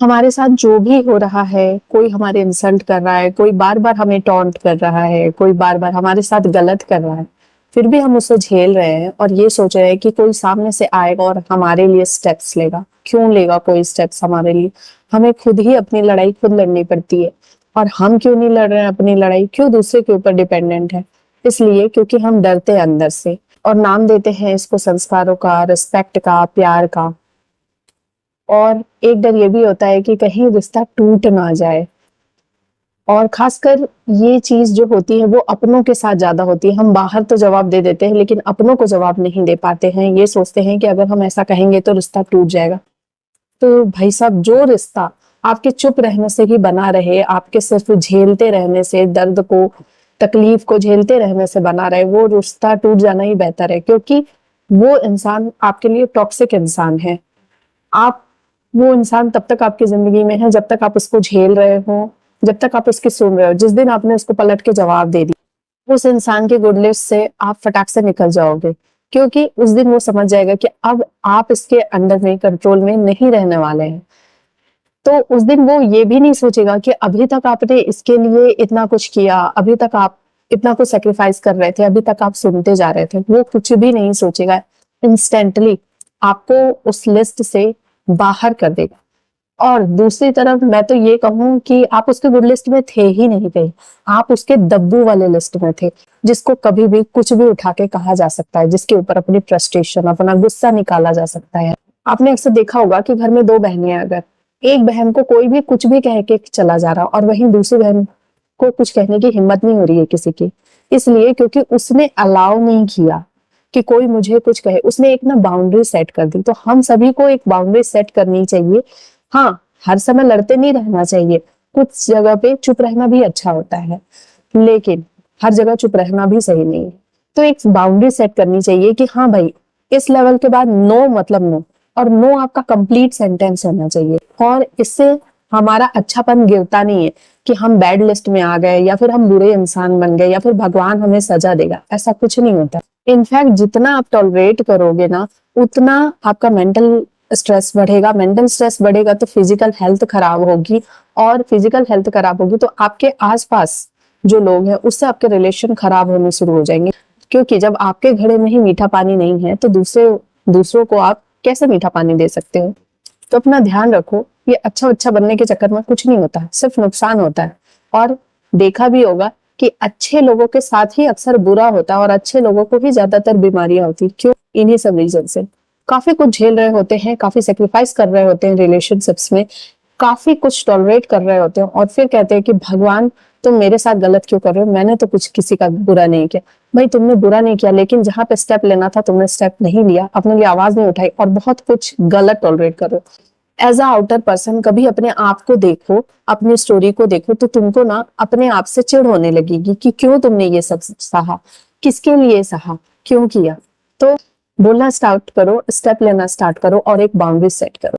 हमारे साथ जो भी हो रहा है, कोई हमारे इंसल्ट कर रहा है, कोई बार-बार हमें टॉन्ट कर रहा है, कोई बार-बार हमारे साथ गलत कर रहा है, फिर भी हम उसे झेल रहे हैं और ये सोच रहे हैं कि कोई सामने से आएगा और हमारे लिए स्टेप्स लेगा। क्यों लेगा कोई स्टेप्स हमारे लिए? हमें खुद ही अपनी लड़ाई खुद लड़नी पड़ती है। और हम क्यों नहीं लड़ रहे हैं अपनी लड़ाई? क्यों दूसरे के ऊपर डिपेंडेंट है? इसलिए क्योंकि हम डरते हैं अंदर से और नाम देते हैं इसको संस्कारों का, रिस्पेक्ट का, प्यार का। और एक डर ये भी होता है कि कहीं रिश्ता टूट ना जाए। और खासकर ये चीज जो होती है वो अपनों के साथ ज्यादा होती है। हम बाहर तो जवाब दे देते हैं लेकिन अपनों को जवाब नहीं दे पाते हैं। ये सोचते हैं कि अगर हम ऐसा कहेंगे तो रिश्ता टूट जाएगा। तो भाई साहब, जो रिश्ता आपके चुप रहने से ही बना रहे, आपके सिर्फ झेलते रहने से, दर्द को, तकलीफ को झेलते रहने से बना रहे, वो रिश्ता टूट जाना ही बेहतर है। क्योंकि वो इंसान आपके लिए टॉक्सिक इंसान है। आप वो इंसान तब तक आपकी जिंदगी में है जब तक आप उसको झेल रहे हो, जब तक आप उसकी सुन रहे हो। जिस दिन आपने उसको पलट के जवाब दे दिया, उस इंसान के गुड लिस्ट से आप फटाक से निकल जाओगे। क्योंकि उस दिन वो समझ जाएगा कि अब आप इसके अंडर में, कंट्रोल में नहीं रहने वाले हैं। तो उस दिन वो ये भी नहीं सोचेगा कि अभी तक आपने इसके लिए इतना कुछ किया, अभी तक आप इतना कुछ सेक्रीफाइस कर रहे थे, अभी तक आप सुनते जा रहे थे। वो कुछ भी नहीं सोचेगा। इंस्टेंटली आपको उस लिस्ट से बाहर कर देगा। और दूसरी तरफ मैं तो ये कहूँ कि आप उसके गुड लिस्ट में थे ही नहीं थे, आप उसके दब्बू वाले लिस्ट में थे, जिसको कभी भी कुछ भी उठा के कहा जा सकता है, जिसके ऊपर अपनी फ्रस्ट्रेशन, अपना गुस्सा निकाला जा सकता है। आपने अक्सर देखा होगा कि घर में दो बहनें हैं, अगर एक बहन को कोई भी कुछ भी कह के चला जा रहा और वहीं दूसरी बहन को कुछ कहने की हिम्मत नहीं हो रही है किसी की, इसलिए क्योंकि उसने अलाउ नहीं किया कि कोई मुझे कुछ कहे। उसने एक ना बाउंड्री सेट कर दी। तो हम सभी को एक बाउंड्री सेट करनी चाहिए। हाँ, हर समय लड़ते नहीं रहना चाहिए। कुछ जगह पे चुप रहना भी अच्छा होता है, लेकिन हर जगह चुप रहना भी सही नहीं है। तो एक बाउंड्री सेट करनी चाहिए कि हाँ भाई, इस लेवल के बाद नो मतलब नो, और नो आपका कंप्लीट सेंटेंस होना चाहिए। और इससे हमारा अच्छापन गिरता नहीं है कि हम बैड लिस्ट में आ गए, या फिर हम बुरे इंसान बन गए, या फिर भगवान हमें सजा देगा। ऐसा कुछ नहीं होता। इनफैक्ट जितना आप टॉलरेट करोगे ना, उतना आपका मेंटल स्ट्रेस बढ़ेगा। मेंटल स्ट्रेस बढ़ेगा तो फिजिकल हेल्थ खराब होगी, और फिजिकल हेल्थ खराब होगी तो आपके आसपास जो लोग हैं उससे आपके रिलेशन खराब होने शुरू हो जाएंगे। क्योंकि जब आपके घड़े में ही मीठा पानी नहीं है तो दूसरों को आप कैसे मीठा पानी दे सकते हो? तो अपना ध्यान रखो। ये अच्छा बनने के चक्कर में कुछ नहीं होता है, सिर्फ नुकसान होता है। और देखा भी होगा कि अच्छे लोगों के साथ ही अक्सर बुरा होता है, और अच्छे लोगों को ही ज्यादातर बीमारियां होती है। क्यों? इन्हीं सब रीजन से। काफी कुछ झेल रहे होते हैं, काफी सेक्रीफाइस कर रहे होते हैं रिलेशनशिप्स में, काफी कुछ टॉलरेट कर रहे होते हैं, और फिर कहते हैं कि भगवान तुम मेरे साथ गलत क्यों कर रहे हो? मैंने तो कुछ किसी का बुरा नहीं किया। भाई, तुमने बुरा नहीं किया, लेकिन जहां पे स्टेप लेना था तुमने स्टेप नहीं लिया, अपने लिए आवाज नहीं उठाई, और बहुत कुछ गलत टॉलरेट कर रहे हो। एज अ आउटर पर्सन कभी अपने आप को देखो, अपनी स्टोरी को देखो, तो तुमको ना अपने आप से चिढ़ होने लगेगी कि क्यों तुमने ये सब सहा, किसके लिए सहा, क्यों किया। तो बोलना स्टार्ट करो, स्टेप लेना स्टार्ट करो, और एक बाउंड्री सेट करो।